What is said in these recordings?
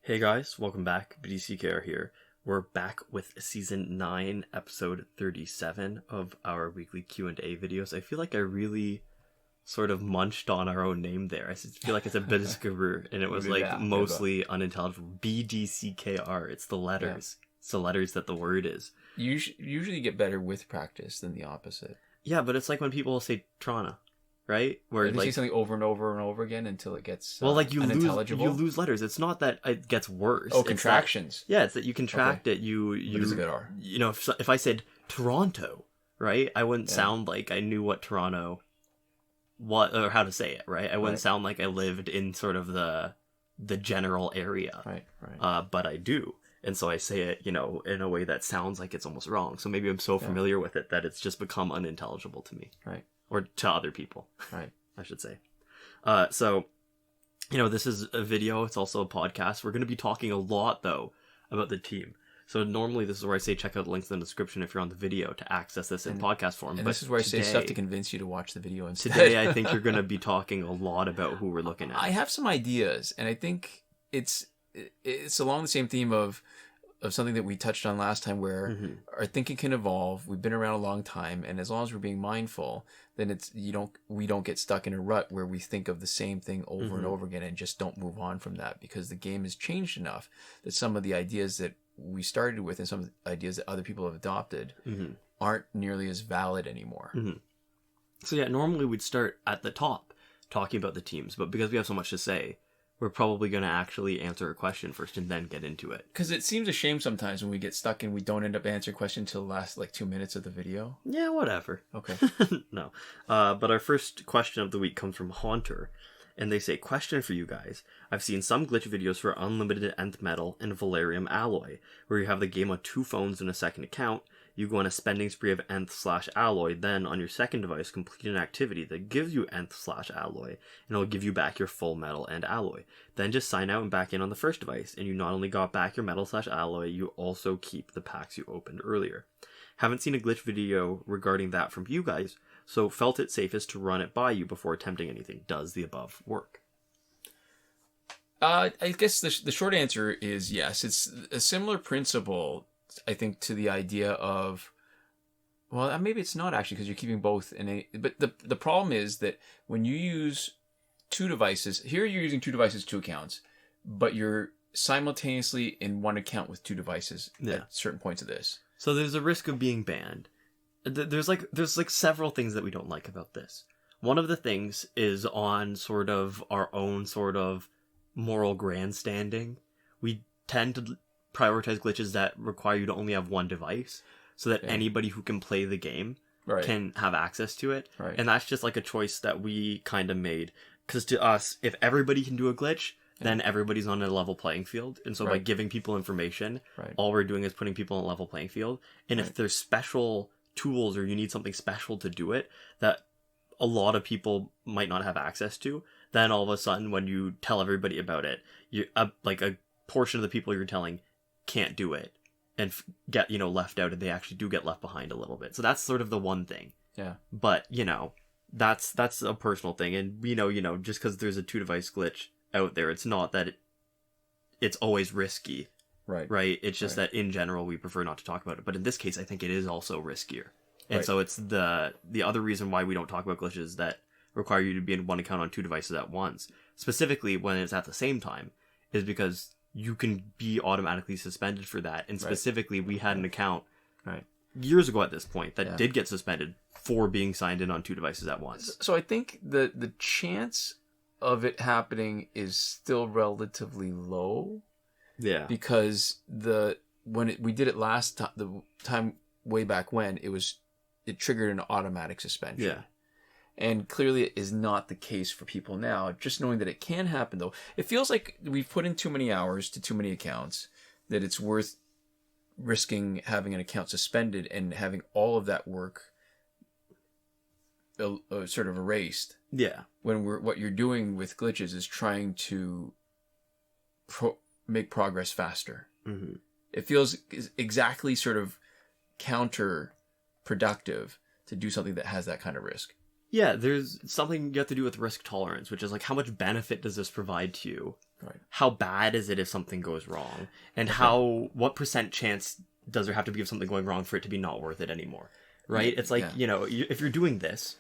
Hey guys, welcome back. BDCKR here. We're back with Season 9, Episode 37 of our weekly Q&A videos. I feel like I really sort of munched on our own name there. I feel like it's a bit of skabber, and it was mostly unintelligible. BDCKR, it's the letters. Yeah. It's the letters that the word is. You usually get better with practice than the opposite. Yeah, but it's like when people say Trana. Right? Where you say something over and over and over again until it gets you unintelligible. lose letters. It's not that it gets worse. Oh, contractions. It's that you contract it. You is a good R. You know, if I said Toronto, right? I wouldn't sound like I knew what Toronto, or how to say it, right? I wouldn't sound like I lived in sort of the general area. Right. But I do. And so I say it, in a way that sounds like it's almost wrong. So maybe I'm so familiar with it that it's just become unintelligible to me. Right. Or to other people. Right. I should say. So, this is a video. It's also a podcast. We're going to be talking a lot, though, about the team. So normally this is where I say check out the links in the description if you're on the video to access this in podcast form. And this is where I say stuff to convince you to watch the video instead. Today, I think you're going to be talking a lot about who we're looking at. I have some ideas, and I think it's along the same theme of something that we touched on last time, where our thinking can evolve. We've been around a long time, and as long as we're being mindful, then we don't get stuck in a rut where we think of the same thing over and over again and just don't move on from that, because the game has changed enough that some of the ideas that we started with and some of the ideas that other people have adopted aren't nearly as valid anymore. So normally we'd start at the top talking about the teams, but because we have so much to say, we're probably going to actually answer a question first and then get into it. Because it seems a shame sometimes when we get stuck and we don't end up answering a question until the last 2 minutes of the video. Yeah, whatever. Okay. No. But our first question of the week comes from Haunter. And they say, question for you guys. I've seen some glitch videos for unlimited nth metal and Valerium alloy, where you have the game on 2 phones and a second account. You go on a spending spree of nth/alloy, then on your second device complete an activity that gives you nth/alloy, and it'll give you back your full metal and alloy. Then just sign out and back in on the first device, and you not only got back your metal/alloy, you also keep the packs you opened earlier. Haven't seen a glitch video regarding that from you guys, so felt it safest to run it by you before attempting anything. Does the above work? I guess the short answer is yes. It's a similar principle, I think, to the idea of, well, maybe it's not actually, because you're keeping both but the problem is that when you use 2 devices, here you're using 2 devices, 2 accounts, but you're simultaneously in one account with 2 devices at certain points of this. So there's a risk of being banned. There's several ththings that we don't like about this. One of the things is on sort of our own sort of moral grandstanding. We tend to prioritize glitches that require you to only have one device so that anybody who can play the game can have access to it. Right. And that's just like a choice that we kind of made. Because to us, if everybody can do a glitch, then everybody's on a level playing field. And so by giving people information, all we're doing is putting people on a level playing field. And if there's special tools or you need something special to do it that a lot of people might not have access to, then all of a sudden when you tell everybody about it, you like a portion of the people you're telling can't do it and get left out, and they actually do get left behind a little bit. So that's sort of the one thing. Yeah. But that's a personal thing, and just because there's a 2 device glitch out there, it's not that it's always risky. Right. It's just that in general we prefer not to talk about it. But in this case, I think it is also riskier. And so it's the other reason why we don't talk about glitches that require you to be in one account on 2 devices at once, specifically when it's at the same time, is because you can be automatically suspended for that. And specifically, we had an account years ago at this point that did get suspended for being signed in on 2 devices at once. So I think the chance of it happening is still relatively low. Yeah. Because we did it last time, the time way back when, it triggered an automatic suspension. Yeah. And clearly it is not the case for people now. Just knowing that it can happen, though, it feels like we've put in too many hours to too many accounts, that it's worth risking having an account suspended and having all of that work sort of erased. Yeah. When what you're doing with glitches is trying to make progress faster. Mm-hmm. It feels exactly sort of counterproductive to do something that has that kind of risk. Yeah, there's something you have to do with risk tolerance, which is like, how much benefit does this provide to you Right. How bad is it if something goes wrong? And what percent chance does there have to be of something going wrong for it to be not worth it anymore? Right? It's like, if you're doing this,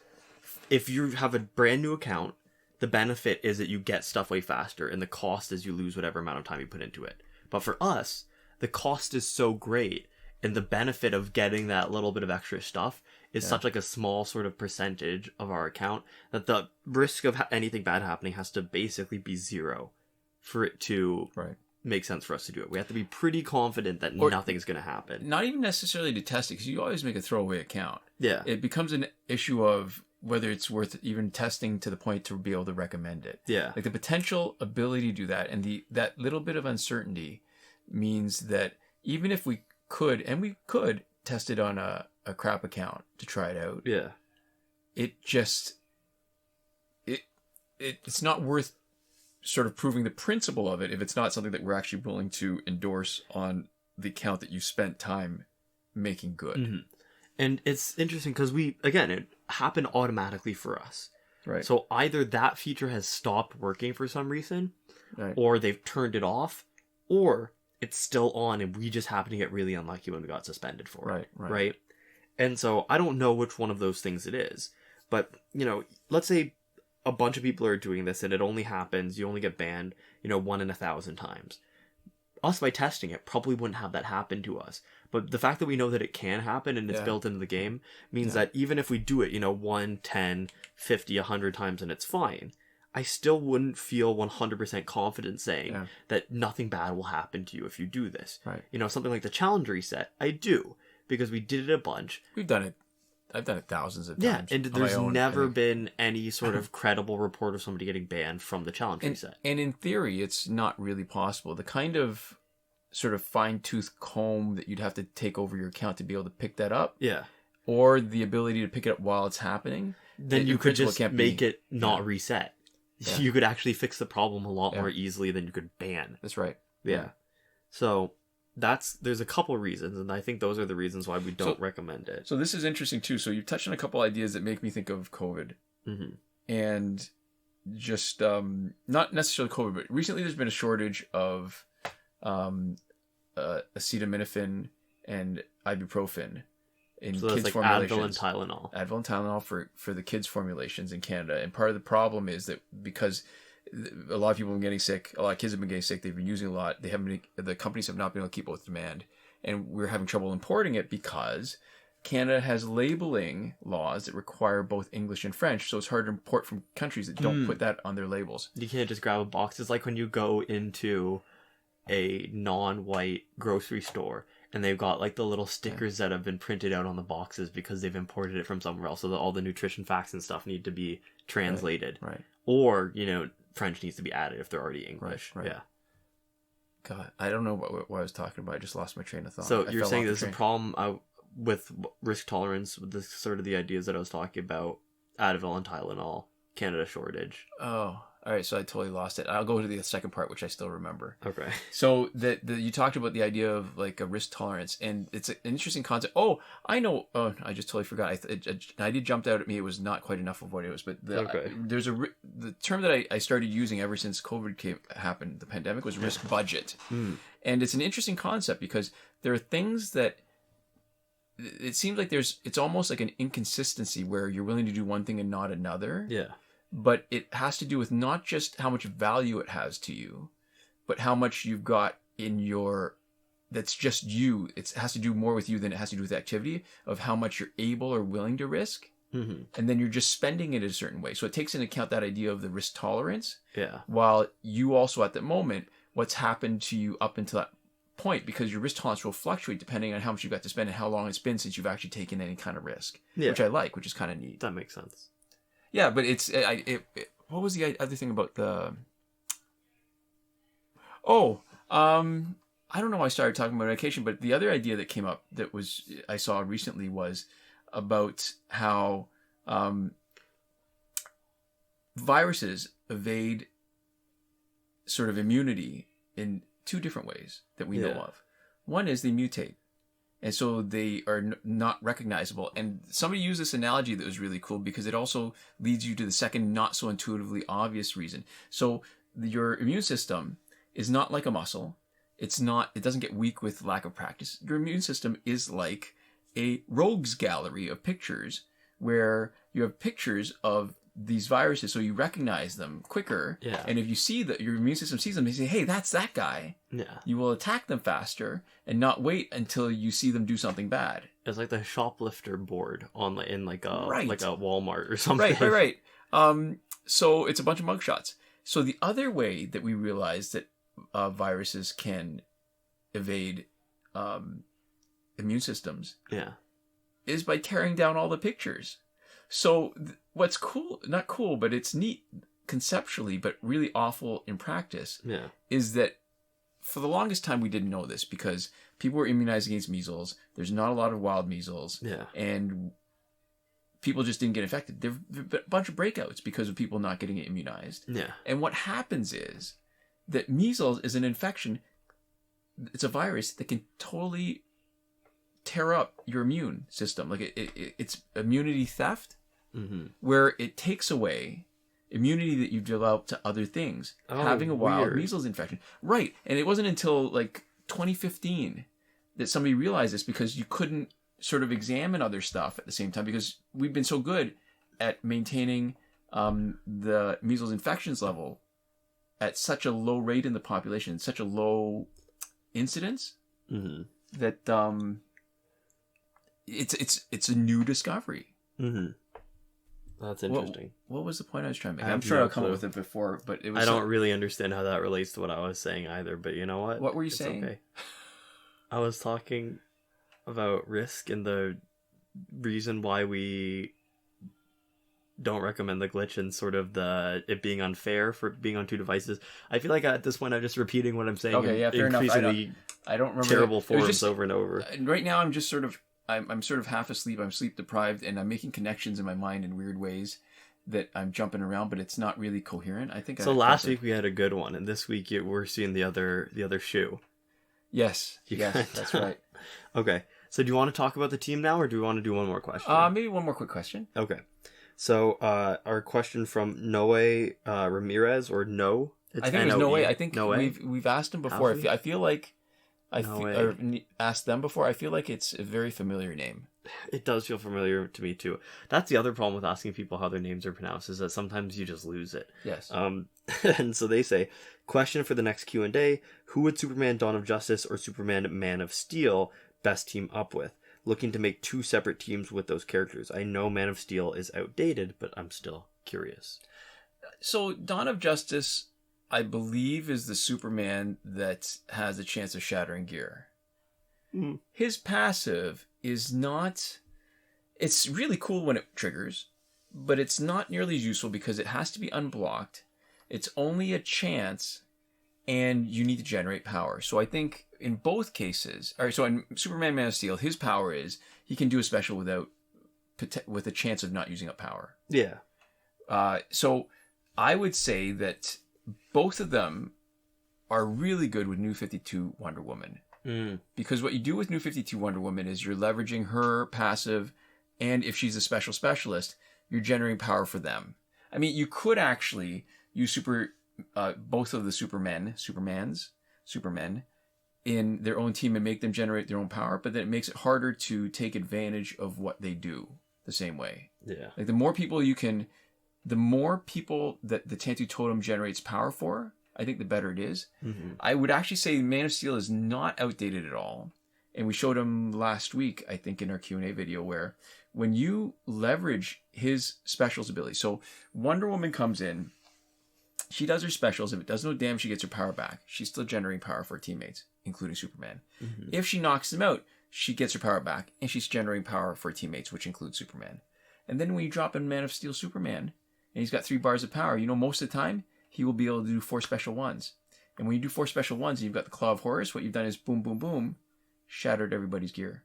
if you have a brand new account, the benefit is that you get stuff way faster, and the cost is you lose whatever amount of time you put into it. But for us, the cost is so great, and the benefit of getting that little bit of extra stuff is such like a small sort of percentage of our account that the risk of anything bad happening has to basically be zero for it to make sense for us to do it. We have to be pretty confident that nothing's going to happen. Not even necessarily to test it, because you always make a throwaway account. Yeah. It becomes an issue of whether it's worth even testing to the point to be able to recommend it. Yeah. Like the potential ability to do that and that little bit of uncertainty means that even if we could test it on a crap account to try it out. Yeah. It just it's not worth sort of proving the principle of it if it's not something that we're actually willing to endorse on the account that you spent time making good. Mm-hmm. And it's interesting because it happened automatically for us. Right. So either that feature has stopped working for some reason, or they've turned it off, or it's still on and we just happen to get really unlucky when we got suspended for it. Right. And so I don't know which one of those things it is. But, let's say a bunch of people are doing this and it only happens, you only get banned, 1 in 1,000 times. Us, by testing it, probably wouldn't have that happen to us. But the fact that we know that it can happen and it's built into the game means that even if we do it, 1, 10, 50, 100 times and it's fine, I still wouldn't feel 100% confident saying that nothing bad will happen to you if you do this. Right. Something like the challenge reset, I do, because we did it a bunch. We've done it. I've done it thousands of times. Yeah, and there's never been any sort of credible report of somebody getting banned from the challenge reset. And in theory, it's not really possible. The kind of sort of fine-tooth comb that you'd have to take over your account to be able to pick that up. Yeah. Or the ability to pick it up while it's happening. Then you could just make it not reset. Yeah. You could actually fix the problem a lot more easily than you could ban. That's right. Yeah. So there's a couple reasons, and I think those are the reasons why we don't recommend it. So this is interesting too. So you've touched on a couple ideas that make me think of COVID. Mm-hmm. And just not necessarily COVID, but recently there's been a shortage of acetaminophen and ibuprofen in kids' formulations. Advil and Tylenol. Advil and Tylenol for the kids' formulations in Canada. And part of the problem is that because a lot of people have been getting sick, a lot of kids have been getting sick, they've been using a lot, the companies have not been able to keep up with demand. And we're having trouble importing it because Canada has labeling laws that require both English and French, so it's hard to import from countries that don't put that on their labels. You can't just grab a box. It's like when you go into a non-white grocery store and they've got like the little stickers that have been printed out on the boxes because they've imported it from somewhere else, so that all the nutrition facts and stuff need to be translated. Right. Or, French needs to be added if they're already English. Right. Yeah. God, I don't know what I was talking about. I just lost my train of thought. So you're saying there's a problem with risk tolerance, with this sort of the ideas that I was talking about, Advil and Tylenol, Canada shortage. Oh, all right. So I totally lost it. I'll go to the second part, which I still remember. Okay. So you talked about the idea of like a risk tolerance, and it's an interesting concept. Oh, I know. Oh, I just totally forgot. The idea jumped out at me. It was not quite enough of what it was, but there's the term that I started using ever since COVID happened. The pandemic was risk budget, and it's an interesting concept because there are things that it seems like it's almost like an inconsistency where you're willing to do one thing and not another. Yeah. But it has to do with not just how much value it has to you, but how much you've got in that's just you. It has to do more with you than it has to do with the activity of how much you're able or willing to risk. Mm-hmm. And then you're just spending it a certain way. So it takes into account that idea of the risk tolerance. Yeah. While you also at the moment, what's happened to you up until that point, because your risk tolerance will fluctuate depending on how much you've got to spend and how long it's been since you've actually taken any kind of risk, which I like, which is kind of neat. That makes sense. Yeah, but what was the other thing about the... I don't know why I started talking about medication, but the other idea that came up that I saw recently was about how viruses evade sort of immunity in two different ways that we know of. One is they mutate. And so they are not recognizable. And somebody used this analogy that was really cool because it also leads you to the second not so intuitively obvious reason. So your immune system is not like a muscle. It doesn't get weak with lack of practice. Your immune system is like a rogues gallery of pictures where you have pictures of these viruses, so you recognize them quicker. Yeah. And if you see that your immune system sees them, you say, hey, that's that guy. Yeah. You will attack them faster and not wait until you see them do something bad. It's like the shoplifter board in like a Right. like a Walmart or something. Right. So it's a bunch of mugshots. So the other way that we realize that viruses can evade immune systems is by tearing down all the pictures. So what's cool, not cool, but it's neat conceptually, but really awful in practice, is that for the longest time we didn't know this because people were immunized against measles. There's not a lot of wild measles. And people just didn't get infected. There have been a bunch of breakouts because of people not getting immunized. And what happens is that measles is an infection. It's a virus that can totally tear up your immune system. Like it's immunity theft, where it takes away immunity that you've developed to other things. Having a wild measles infection. Right. And it wasn't until like 2015 that somebody realized this, because you couldn't sort of examine other stuff at the same time, because we've been so good at maintaining the measles infections level at such a low rate in the population, such a low incidence, that it's a new discovery. That's interesting. What was the point I was trying to make? I'm sure I'll come up with it before, but it was. I don't really understand how that relates to what I was saying either. But you know what? What were you saying? Okay. I was talking about risk and the reason why we don't recommend the glitch and sort of it being unfair for being on two devices. I feel like at this point I'm just repeating what I'm saying. Okay, yeah, fair enough. I don't remember terrible forms over and over. Right now I'm just sort of I'm sort of half asleep. I'm sleep deprived, and I'm making connections in my mind in weird ways that I'm jumping around, but it's not really coherent. I think. So last week we had a good one, and this week we're seeing the other shoe. Yes, that's right. Okay, so do you want to talk about the team now, or do we want to do one more question? Maybe one more quick question. Okay, so our question from Noe Ramirez, or No. I think it was Noe. I think Noe? we've asked him before. I feel like asked them before. I feel like it's a very familiar name. It does feel familiar to me too. That's the other problem with asking people how their names are pronounced, is that sometimes you just lose it. Yes. And so they say, question for the next Q&A: who would Superman Dawn of Justice or Superman Man of Steel best team up with? Looking to make two separate teams with those characters. I know Man of Steel is outdated, but I'm still curious. So Dawn of Justice, I believe, is the Superman that has a chance of shattering gear. His passive is not... It's really cool when it triggers, but it's not nearly as useful because it has to be unblocked. It's only a chance, and you need to generate power. So I think in both cases... so in Superman Man of Steel, his power is he can do a special with a chance of not using up power. Yeah. So I would say that both of them are really good with New 52 Wonder Woman. Because what you do with New 52 Wonder Woman is you're leveraging her passive, and if she's a special specialist, you're generating power for them. I mean, you could actually use both of the Supermen in their own team and make them generate their own power, but then it makes it harder to take advantage of what they do the same way. Yeah. Like the more people that the Tantu Totem generates power for, I think the better it is. I would actually say Man of Steel is not outdated at all. And we showed him last week, I think, in our Q&A video, where when you leverage his specials ability. So Wonder Woman comes in, she does her specials. If it does no damage, she gets her power back. She's still generating power for her teammates, including Superman. If she knocks them out, she gets her power back, and she's generating power for her teammates, which includes Superman. And then when you drop in Man of Steel Superman, and he's got 3 bars of power, most of the time, he will be able to do 4 special ones. And when you do 4 special ones and you've got the Claw of Horus, what you've done is boom, boom, boom, shattered everybody's gear.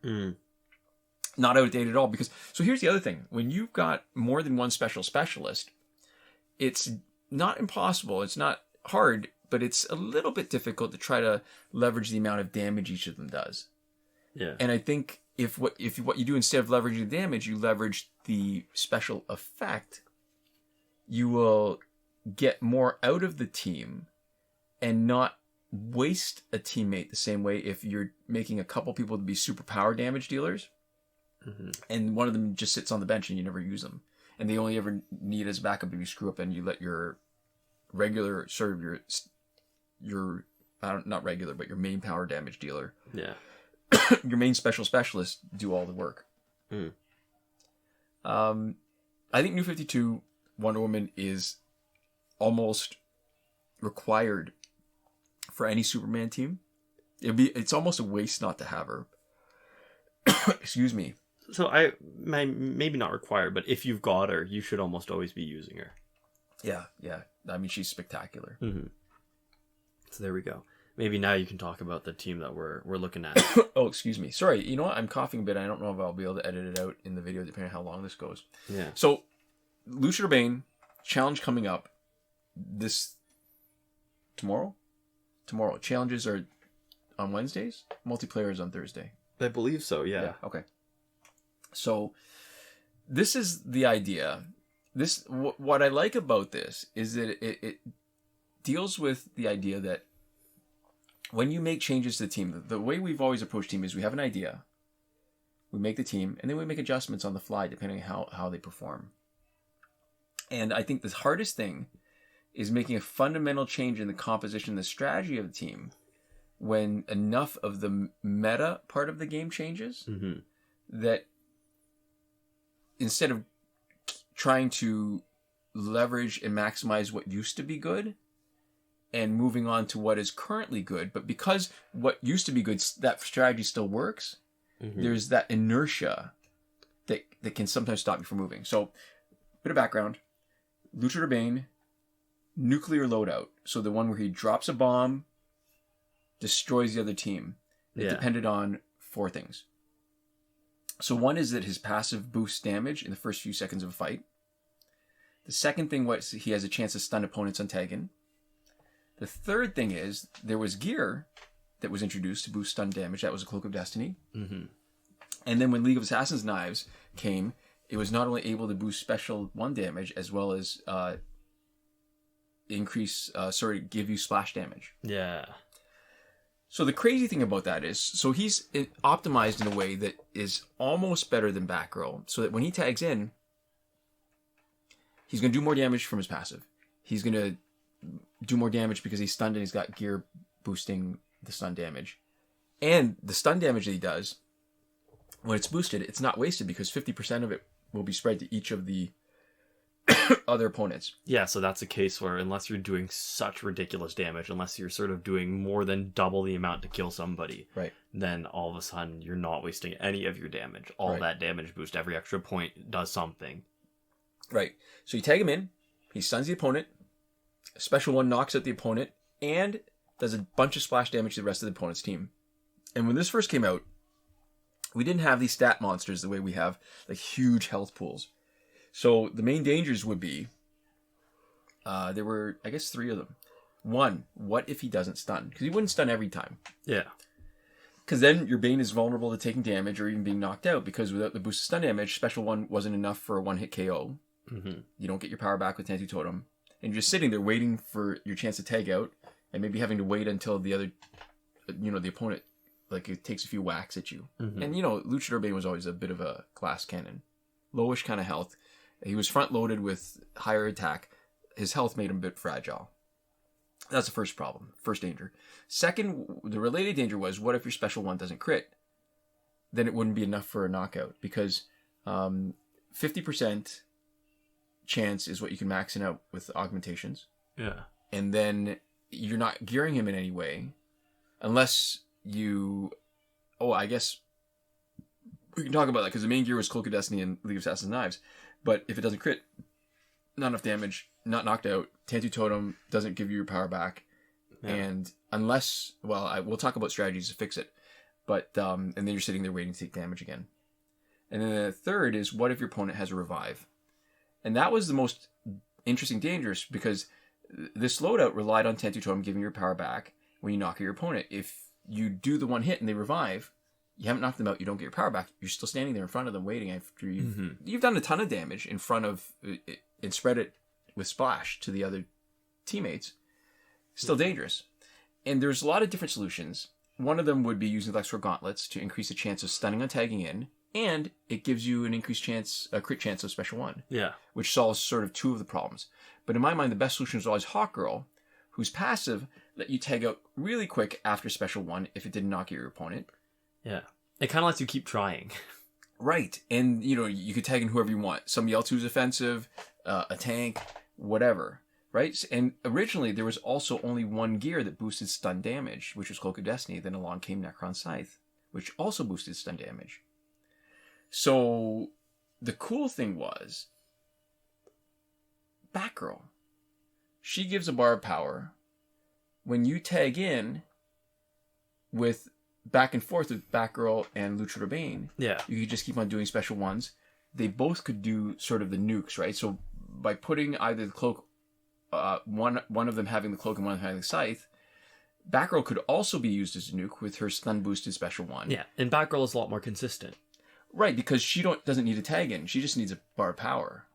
Not outdated at all. So here's the other thing. When you've got more than one specialist, it's not impossible. It's not hard, but it's a little bit difficult to try to leverage the amount of damage each of them does. Yeah. And I think if what you do instead of leveraging the damage, you leverage the special effect, you will get more out of the team and not waste a teammate the same way if you're making a couple people to be super power damage dealers and one of them just sits on the bench and you never use them. And they only ever need as backup if you screw up and you let your regular, sort of your not regular, but your main power damage dealer. Yeah. Your main specialist do all the work. I think New 52 Wonder Woman is almost required for any Superman team. It's almost a waste not to have her. Excuse me. So maybe not required, but if you've got her, you should almost always be using her. Yeah. I mean, she's spectacular. So there we go. Maybe now you can talk about the team that we're looking at. Oh, excuse me. Sorry. You know what? I'm coughing a bit. I don't know if I'll be able to edit it out in the video, depending on how long this goes. Yeah. So, Luchador Bane challenge coming up tomorrow. Challenges are on Wednesdays. Multiplayer is on Thursday. I believe so. Yeah. Okay. So, this is the idea. What I like about this is that it deals with the idea that when you make changes to the team, the way we've always approached team is we have an idea, we make the team, and then we make adjustments on the fly depending on how they perform. And I think the hardest thing is making a fundamental change in the composition, the strategy of the team, when enough of the meta part of the game changes, that instead of trying to leverage and maximize what used to be good and moving on to what is currently good, but because what used to be good, that strategy still works, there's that inertia that can sometimes stop you from moving. So, bit of background. Luchador Bane, nuclear loadout. So the one where he drops a bomb, destroys the other team. It depended on 4 things. So one is that his passive boosts damage in the first few seconds of a fight. The second thing was he has a chance to stun opponents on tagging. The third thing is there was gear that was introduced to boost stun damage. That was a Cloak of Destiny. And then when League of Assassins Knives came, it was not only able to boost special 1 damage as well as give you splash damage. Yeah. So the crazy thing about that is, so he's optimized in a way that is almost better than Batgirl, so that when he tags in, he's going to do more damage from his passive. He's going to do more damage because he's stunned and he's got gear boosting the stun damage. And the stun damage that he does, when it's boosted, it's not wasted because 50% of it will be spread to each of the other opponents. Yeah, so that's a case where unless you're doing such ridiculous damage, unless you're sort of doing more than double the amount to kill somebody, right, then all of a sudden you're not wasting any of your damage. All that damage boost, every extra point does something. Right. So you tag him in, he stuns the opponent, a special 1 knocks out the opponent, and does a bunch of splash damage to the rest of the opponent's team. And when this first came out, we didn't have these stat monsters the way we have, like huge health pools. So the main dangers would be, there were, I guess, 3 of them. 1, what if he doesn't stun? Because he wouldn't stun every time. Yeah. Because then your Bane is vulnerable to taking damage or even being knocked out, because without the boost of stun damage, special 1 wasn't enough for a 1-hit KO. You don't get your power back with Tantu Totem. And you're just sitting there waiting for your chance to tag out, and maybe having to wait until the other, the opponent, like, it takes a few whacks at you. And, Luchador Bane was always a bit of a glass cannon. Lowish kind of health. He was front-loaded with higher attack. His health made him a bit fragile. That's the first problem. First danger. Second, the related danger was, what if your special 1 doesn't crit? Then it wouldn't be enough for a knockout, because 50% chance is what you can max out with augmentations. Yeah. And then you're not gearing him in any way, unless you... Oh, I guess we can talk about that, because the main gear was Cloak of Destiny and League of Assassins Knives. But if it doesn't crit, not enough damage, not knocked out, Tantu Totem doesn't give you your power back. Yeah. And unless, we'll talk about strategies to fix it. But, and then you're sitting there waiting to take damage again. And then the third is, what if your opponent has a revive? And that was the most interesting dangerous, because this loadout relied on Tantu Totem giving your power back when you knock out your opponent. If you do the 1 hit and they revive, you haven't knocked them out, you don't get your power back, you're still standing there in front of them waiting after you've done a ton of damage in front of, and spread it with splash to the other teammates, still dangerous. And there's a lot of different solutions. One of them would be using Lexcore Gauntlets to increase the chance of stunning on tagging in, and it gives you an increased chance, a crit chance of Special 1. Yeah. Which solves sort of two of the problems. But in my mind, the best solution is always Hawk Girl, whose passive let you tag out really quick after Special 1 if it didn't knock out your opponent. Yeah. It kind of lets you keep trying. Right. And, you know, you could tag in whoever you want. Somebody else who's offensive, a tank, whatever. Right? And originally, there was also only one gear that boosted stun damage, which was Cloak of Destiny. Then along came Necron Scythe, which also boosted stun damage. So, the cool thing was, Batgirl. She gives a bar of power. When you tag in with back and forth with Batgirl and Luchador Bane, yeah, you could just keep on doing special ones. They both could do sort of the nukes, right? So by putting either the cloak, one of them having the cloak and one of them having the scythe, Batgirl could also be used as a nuke with her stun boosted special one. Yeah, and Batgirl is a lot more consistent. Right, because she doesn't need a tag in. She just needs a bar of power.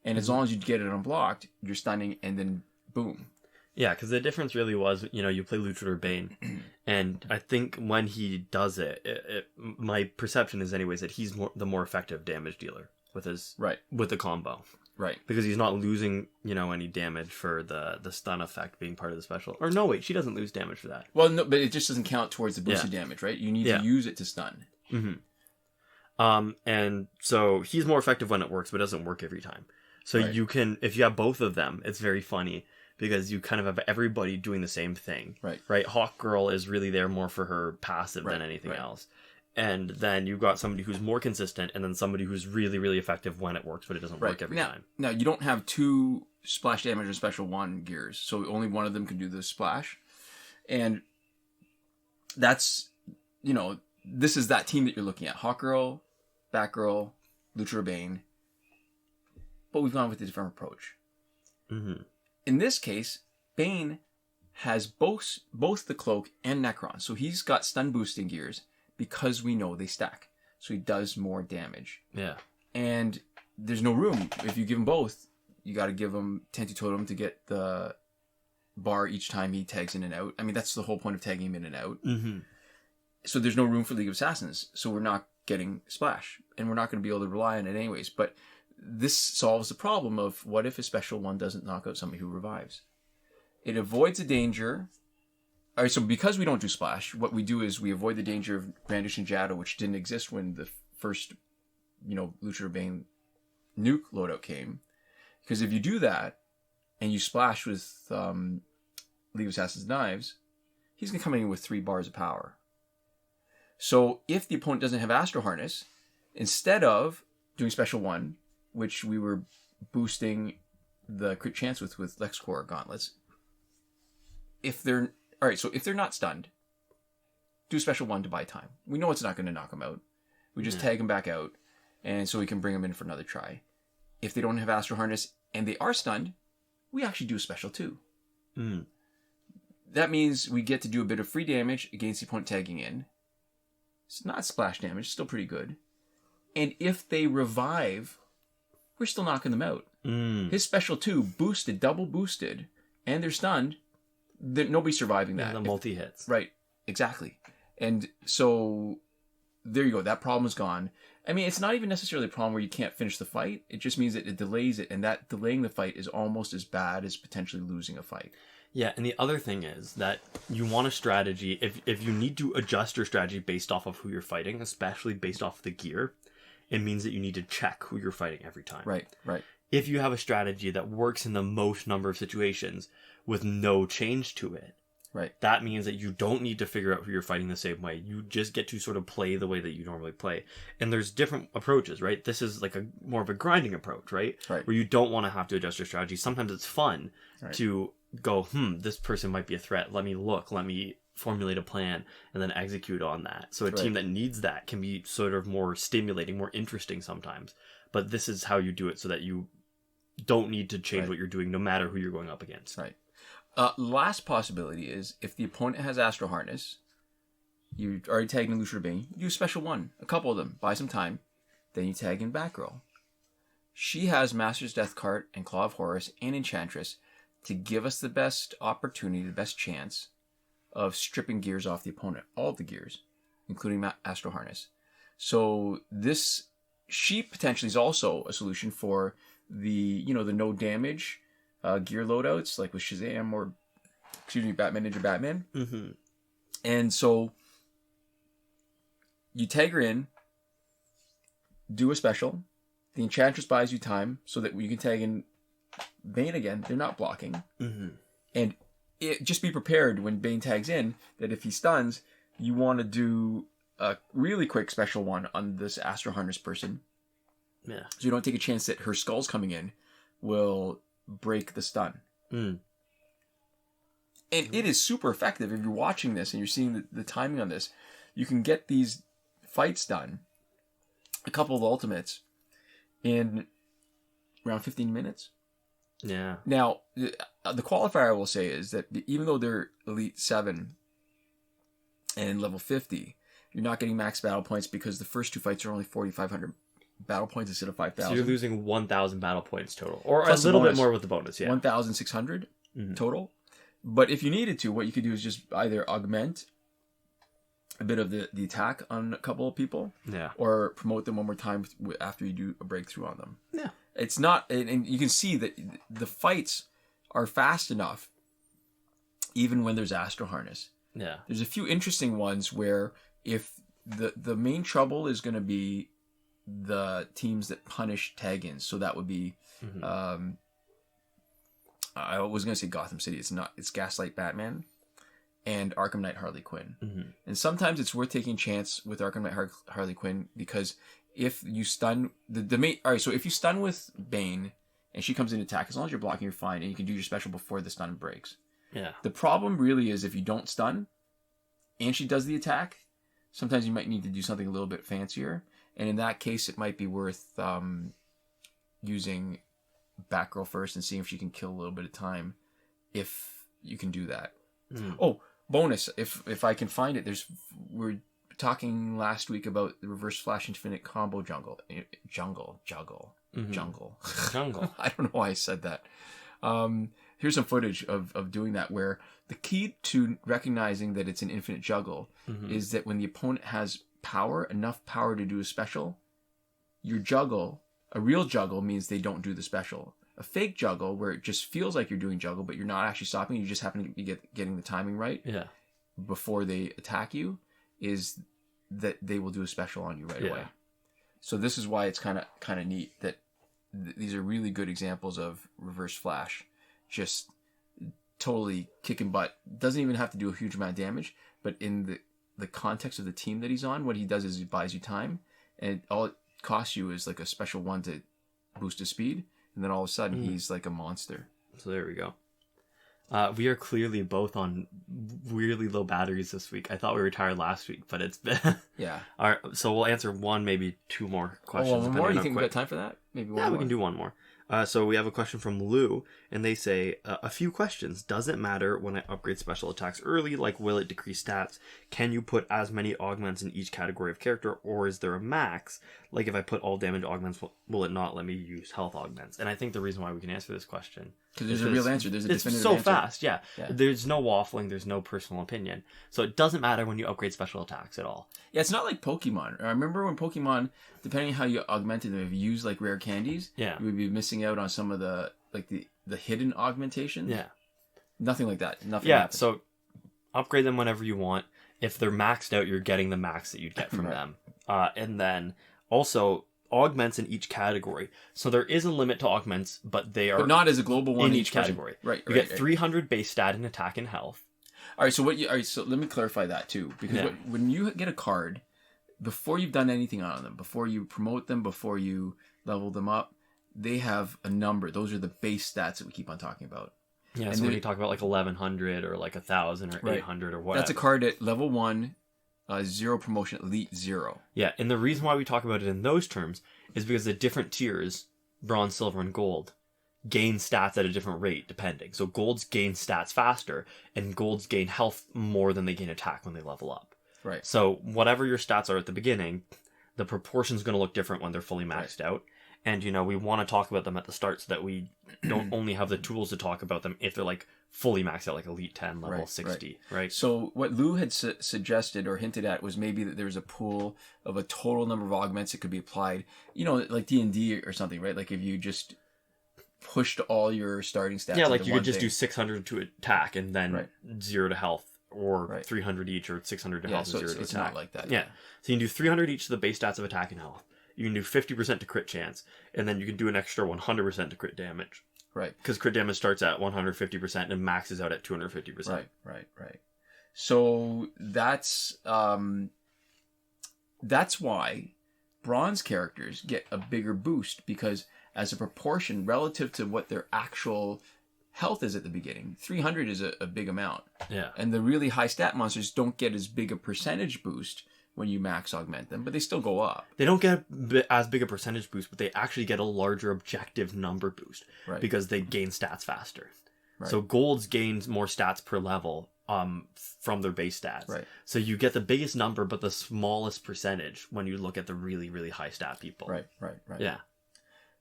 And as long as you get it unblocked, you're stunning and then boom. Yeah, because the difference really was, you know, you play Luchador Bane, and I think when he does it, my perception is anyways that he's the more effective damage dealer with his with the combo. Right. Because he's not losing, you know, any damage for the stun effect being part of the special. Or no, wait, she doesn't lose damage for that. Well, no, but it just doesn't count towards the boosted damage, right? You need to use it to stun. Mm-hmm. And so he's more effective when it works, but it doesn't work every time. So you can, if you have both of them, it's very funny because you kind of have everybody doing the same thing. Right? Hawk Girl is really there more for her passive than anything else. And then you've got somebody who's more consistent and then somebody who's really, really effective when it works, but it doesn't work every time. Now, you don't have two splash damage or special one gears, so only one of them can do the splash. And that's, you know, this is that team that you're looking at. Hawk Girl, Batgirl, Luchador Bane. But we've gone with a different approach. Mm-hmm. In this case, Bane has both the cloak and Necron. So he's got stun boosting gears because we know they stack. So he does more damage. Yeah. And there's no room. If you give him both, you got to give him Tentu Totem to get the bar each time he tags in and out. I mean, that's the whole point of tagging him in and out. Mm-hmm. So there's no room for League of Assassins. So we're not getting Splash. And we're not going to be able to rely on it anyways. But this solves the problem of what if a special one doesn't knock out somebody who revives. It avoids a danger. All right, so because we don't do Splash, what we do is we avoid the danger of Brandish and Shadow, which didn't exist when the first, you know, Luchador Bane nuke loadout came. Because if you do that, and you splash with League of Assassins Knives, he's going to come in with 3 bars of power. So if the opponent doesn't have Astro Harness, instead of doing Special 1, which we were boosting the crit chance with Lexcore Gauntlets, if they're not stunned, do Special 1 to buy time. We know it's not going to knock them out. We just tag them back out, and so we can bring them in for another try. If they don't have Astro Harness and they are stunned, we actually do a Special 2. Mm. That means we get to do a bit of free damage against the opponent tagging in. It's not splash damage, still pretty good. And if they revive, we're still knocking them out. Mm. His Special 2 boosted, double boosted, and they're stunned. Nobody's surviving that. The multi-hits. Right, exactly. And so, there you go. That problem is gone. I mean, it's not even necessarily a problem where you can't finish the fight. It just means that it delays it, and that delaying the fight is almost as bad as potentially losing a fight. Yeah, and the other thing is that you want a strategy, if you need to adjust your strategy based off of who you're fighting, especially based off the gear, it means that you need to check who you're fighting every time. Right. If you have a strategy that works in the most number of situations with no change to it, right, that means that you don't need to figure out who you're fighting the same way. You just get to sort of play the way that you normally play. And there's different approaches, right? This is like more of a grinding approach, right? Where you don't want to have to adjust your strategy. Sometimes it's fun to go, this person might be a threat. Let me formulate a plan and then execute on that. So a team that needs that can be sort of more stimulating, more interesting sometimes. But this is how you do it so that you don't need to change what you're doing no matter who you're going up against. Right. Last possibility is if the opponent has Astro Harness, you already tagged in Luchador Bane, you do Special 1, a couple of them, buy some time, then you tag in Batgirl. She has Master's Death Cart and Claw of Horus and Enchantress to give us the best opportunity, the best chance of stripping gears off the opponent, all of the gears, including Astro Harness. So this sheep potentially is also a solution for the no damage gear loadouts, like with Shazam or Batman Ninja Batman. Mm-hmm. And so you tag her in, do a special. The Enchantress buys you time so that you can tag in Bane again. They're not blocking. Mm-hmm. And just be prepared when Bane tags in that if he stuns, you want to do a really quick special one on this Astro Harness person. Yeah. So you don't take a chance that her skulls coming in will break the stun. Mm. And it is super effective. If you're watching this and you're seeing the timing on this, you can get these fights done, a couple of ultimates, in around 15 minutes. Yeah. Now, the qualifier I will say is that even though they're Elite 7 and level 50, you're not getting max battle points because the first two fights are only 4,500 battle points instead of 5,000. So you're losing 1,000 battle points total. Or Plus a little bit more with the bonus, yeah. 1,600 total. But if you needed to, what you could do is just either augment a bit of the attack on a couple of people, yeah, or promote them one more time after you do a breakthrough on them. Yeah. It's not, and you can see that the fights are fast enough, even when there's Astro Harness. Yeah. There's a few interesting ones where if the main trouble is going to be the teams that punish tag-ins, so that would be, I was going to say Gotham City. It's not. It's Gaslight Batman and Arkham Knight Harley Quinn. Mm-hmm. And sometimes it's worth taking a chance with Arkham Knight Harley Quinn because if you stun the main... All right, so if you stun with Bane and she comes in to attack, as long as you're blocking, you're fine, and you can do your special before the stun breaks. Yeah. The problem really is if you don't stun and she does the attack, sometimes you might need to do something a little bit fancier. And in that case, it might be worth using Batgirl first and seeing if she can kill a little bit of time if you can do that. Oh, bonus, if I can find it, we're talking last week about the Reverse Flash Infinite combo juggle. I don't know why I said that. Here's some footage of doing that, where the key to recognizing that it's an infinite juggle is that when the opponent has enough power to do a special, your juggle, a real juggle, means they don't do the special. A fake juggle, where it just feels like you're doing juggle, but you're not actually stopping, you just happen to be getting the timing right before they attack you, is that they will do a special on you right away. So this is why it's kind of neat that these are really good examples of Reverse Flash. Just totally kicking butt. Doesn't even have to do a huge amount of damage, but in the context of the team that he's on, what he does is he buys you time, and all it costs you is like a special one to boost his speed, and then all of a sudden he's like a monster. So there we go. We are clearly both on weirdly low batteries this week. I thought we were tired last week, but it's been... Yeah. All right, so we'll answer one, maybe two more questions. One more? You think we got time for that? Maybe one more? Yeah, we can do one more. So we have a question from Lou, and they say, a few questions. Does it matter when I upgrade special attacks early? Like, will it decrease stats? Can you put as many augments in each category of character, or is there a max? Like, if I put all damage augments, will it not let me use health augments? And I think the reason why we can answer this question... Because there's a real answer. There's a definitive answer. It's so answer. fast, yeah. There's no waffling. There's no personal opinion. So it doesn't matter when you upgrade special attacks at all. Yeah, it's not like Pokemon. I remember when Pokemon, depending on how you augmented them, if you used like rare candies, you would be missing out on some of the hidden augmentations. Yeah. Nothing like that. Nothing. Yeah, happens. so upgrade them whenever you want. If they're maxed out, you're getting the max that you'd get from them. And then also... augments in each category. So there is a limit to augments, but they are... But not as a global one in each category. Right. You get 300 base stat in attack and health. All right, so let me clarify that too. Because when you get a card, before you've done anything on them, before you promote them, before you level them up, they have a number. Those are the base stats that we keep on talking about. Yeah, and so when you talk about like 1100 or like 1000 or 800 or whatever. That's a card at level 1, 0 promotion, elite 0. Yeah, and the reason why we talk about it in those terms is because the different tiers, bronze, silver, and gold, gain stats at a different rate depending. So golds gain stats faster, and golds gain health more than they gain attack when they level up. Right. So whatever your stats are at the beginning, the proportion's going to look different when they're fully maxed out. And, we want to talk about them at the start so that we don't only have the tools to talk about them if they're, like, fully maxed out, like Elite 10, level 60, right? So what Lou had suggested or hinted at was maybe that there's a pool of a total number of augments that could be applied, like D&D or something, right? Like if you just pushed all your starting stats. Yeah, like you could just do 600 to attack and then 0 to health, or 300 each, or 600 to health and 0 to attack. It's not like that. Yeah. So you can do 300 each to the base stats of attack and health. You can do 50% to crit chance, and then you can do an extra 100% to crit damage. Right. Because crit damage starts at 150% and maxes out at 250%. Right. So that's why bronze characters get a bigger boost, because as a proportion relative to what their actual health is at the beginning, 300 is a big amount. Yeah. And the really high stat monsters don't get as big a percentage boost when you max augment them, but they still go up. They don't get as big a percentage boost, but they actually get a larger objective number boost because they gain stats faster. Right. So golds gains more stats per level from their base stats. Right. So you get the biggest number, but the smallest percentage when you look at the really, really high stat people. Right. Yeah.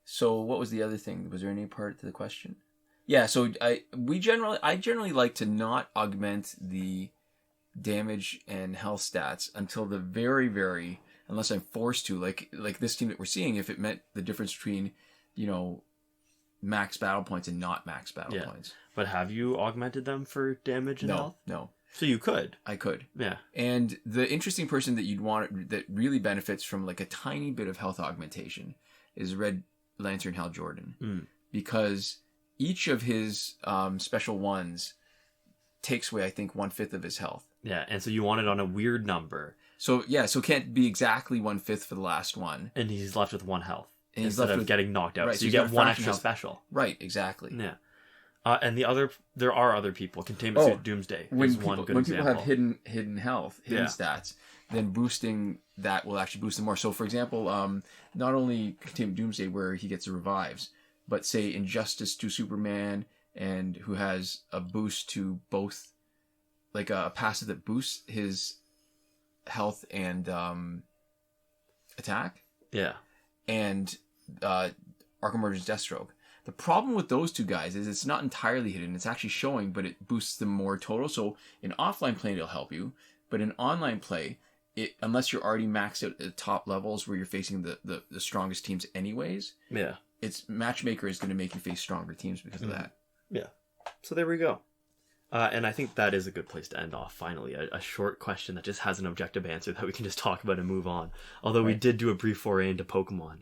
So what was the other thing? Was there any part to the question? Yeah, so I generally like to not augment the damage and health stats until the very, unless I'm forced to, like this team that we're seeing, if it meant the difference between, max battle points and not max battle points. But have you augmented them for damage and health? No. So you could. I could. Yeah. And the interesting person that you'd want that really benefits from like a tiny bit of health augmentation is Red Lantern Hal Jordan. Because each of his special ones takes away, I think, 1/5 of his health. Yeah, and so you want it on a weird number. So it can't be exactly 1/5 for the last one. And he's left with 1 health. And instead of getting knocked out. Right, so you get 1 extra special. Right, exactly. Yeah. And there are other people. Containment Suit Doomsday is one good example. When people have hidden health, hidden stats, then boosting that will actually boost them more. So, for example, not only Containment Doomsday, where he gets the revives, but say Injustice to Superman, and who has a boost to both, like a passive that boosts his health and attack. Yeah. And Arkham Origins Deathstroke. The problem with those two guys is it's not entirely hidden. It's actually showing, but it boosts them more total. So in offline play, it'll help you. But in online play, unless you're already maxed out at the top levels where you're facing the strongest teams anyways, it's Matchmaker is going to make you face stronger teams because of that. Yeah. So there we go. And I think that is a good place to end off, finally. A short question that just has an objective answer that we can just talk about and move on. Although we did do a brief foray into Pokemon.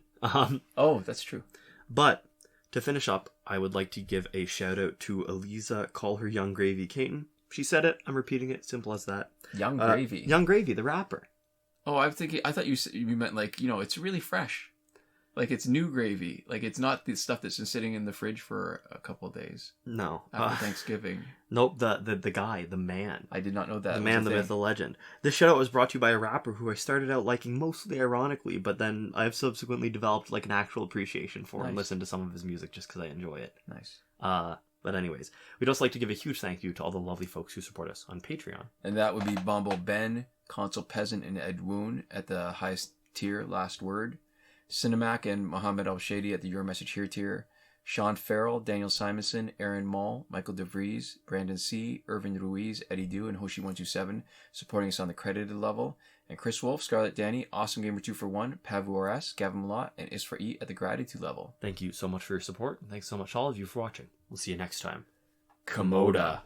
Oh, that's true. But to finish up, I would like to give a shout out to Eliza, call her Young Gravy Caton. She said it, I'm repeating it, simple as that. Young Gravy? Young Gravy, the rapper. Oh, I thought you meant like, it's really fresh. Like it's new gravy. Like it's not the stuff that's been sitting in the fridge for a couple of days. No. After Thanksgiving. Nope, the guy, the man. I did not know that. The man, the myth, the legend. This shout out was brought to you by a rapper who I started out liking mostly ironically, but then I've subsequently developed like an actual appreciation for and listened to some of his music just because I enjoy it. Nice. But anyways, we'd also like to give a huge thank you to all the lovely folks who support us on Patreon. And that would be Bumble Ben, Consul Peasant, and Edwoon at the highest tier, last word. Sinemac and Mohammed Albshaiti at the Your Message Here tier. Shawn, Farrell, Daniel Simonson, Aaron Maule, Michael DeVries, Brandon C., Irvin Ruiz, Eddydoo, and Hoshi127 supporting us on the credited level. And Chris Wolf, Scarlet Danny, Awesome Gamer 2for1, Pavu RS, Gavin Malott, and Isfar E at the gratitude level. Thank you so much for your support. Thanks so much all of you for watching. We'll see you next time. Komoda.